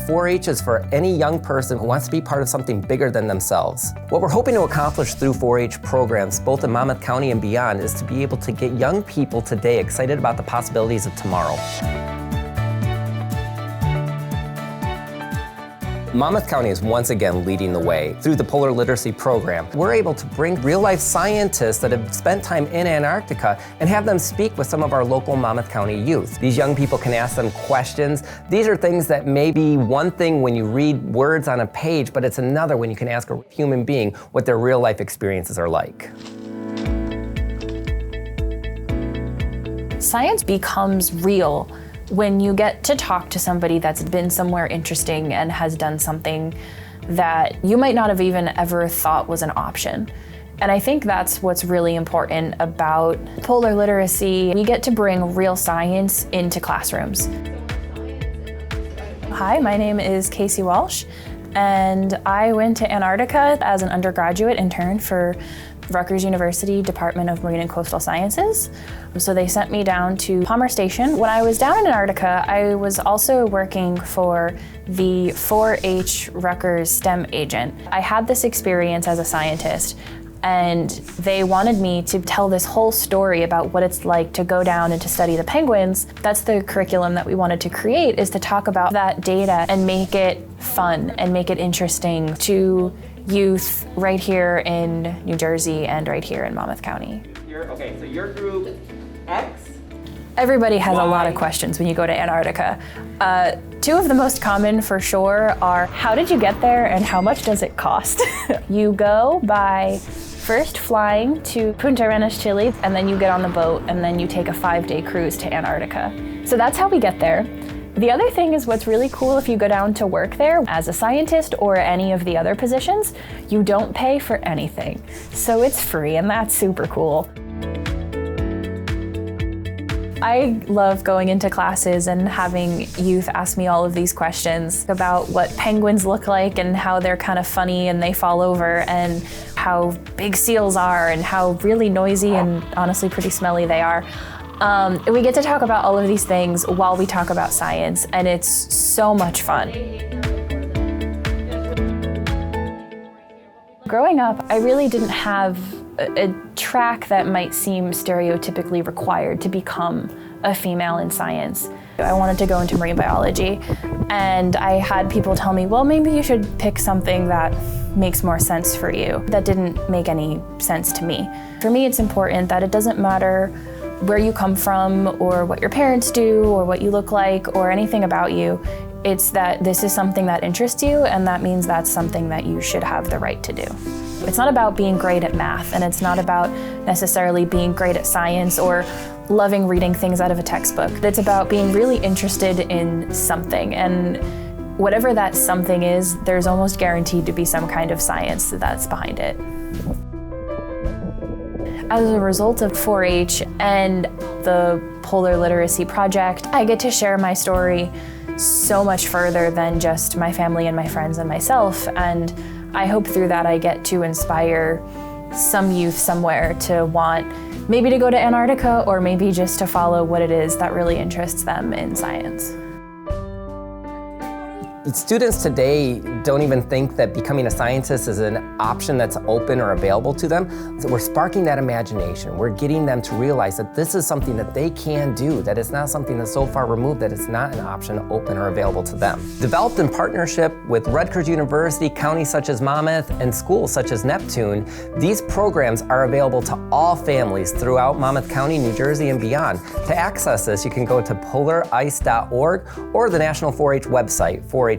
4-H is for any young person who wants to be part of something bigger than themselves. What we're hoping to accomplish through 4-H programs, both in Monmouth County and beyond, is to be able to get young people today excited about the possibilities of tomorrow. Monmouth County is once again leading the way. Through the Polar Literacy Program, we're able to bring real-life scientists that have spent time in Antarctica and have them speak with some of our local Monmouth County youth. These young people can ask them questions. These are things that may be one thing when you read words on a page, but it's another when you can ask a human being what their real-life experiences are like. Science becomes real when you get to talk to somebody that's been somewhere interesting and has done something that you might not have even ever thought was an option. And I think that's what's really important about polar literacy. We get to bring real science into classrooms. Hi, my name is Casey Walsh, and I went to Antarctica as an undergraduate intern for Rutgers University Department of Marine and Coastal Sciences. So they sent me down to Palmer Station. When I was down in Antarctica, I was also working for the 4-H Rutgers STEM agent. I had this experience as a scientist, and they wanted me to tell this whole story about what it's like to go down and to study the penguins. That's the curriculum that we wanted to create, is to talk about that data and make it fun and make it interesting to youth right here in New Jersey and right here in Monmouth County. Okay, so your group X? Everybody has a lot of questions when you go to Antarctica. Two of the most common for sure are, how did you get there and how much does it cost? You go by first flying to Punta Arenas, Chile, and then you get on the boat and then you take a 5-day cruise to Antarctica. So that's how we get there. The other thing is, what's really cool if you go down to work there as a scientist or any of the other positions, you don't pay for anything. So it's free, and that's super cool. I love going into classes and having youth ask me all of these questions about what penguins look like and how they're kind of funny and they fall over, and how big seals are and how really noisy and honestly pretty smelly they are. We get to talk about all of these things while we talk about science, and it's so much fun. Growing up, I really didn't have a track that might seem stereotypically required to become a female in science. I wanted to go into marine biology, and I had people tell me, well, maybe you should pick something that makes more sense for you. That didn't make any sense to me. For me, it's important that it doesn't matter where you come from or what your parents do or what you look like or anything about you. It's that this is something that interests you, and that means that's something that you should have the right to do. It's not about being great at math, and it's not about necessarily being great at science or loving reading things out of a textbook. It's about being really interested in something, and whatever that something is, there's almost guaranteed to be some kind of science that's behind it. As a result of 4-H and the Polar Literacy Project, I get to share my story so much further than just my family and my friends and myself, and I hope through that I get to inspire some youth somewhere to want maybe to go to Antarctica, or maybe just to follow what it is that really interests them in science. Students today don't even think that becoming a scientist is an option that's open or available to them. So we're sparking that imagination. We're getting them to realize that this is something that they can do, that it's not something that's so far removed that it's not an option open or available to them. Developed in partnership with Rutgers University, counties such as Monmouth, and schools such as Neptune, these programs are available to all families throughout Monmouth County, New Jersey, and beyond. To access this, you can go to polarice.org or the National 4-H website, 4h.org.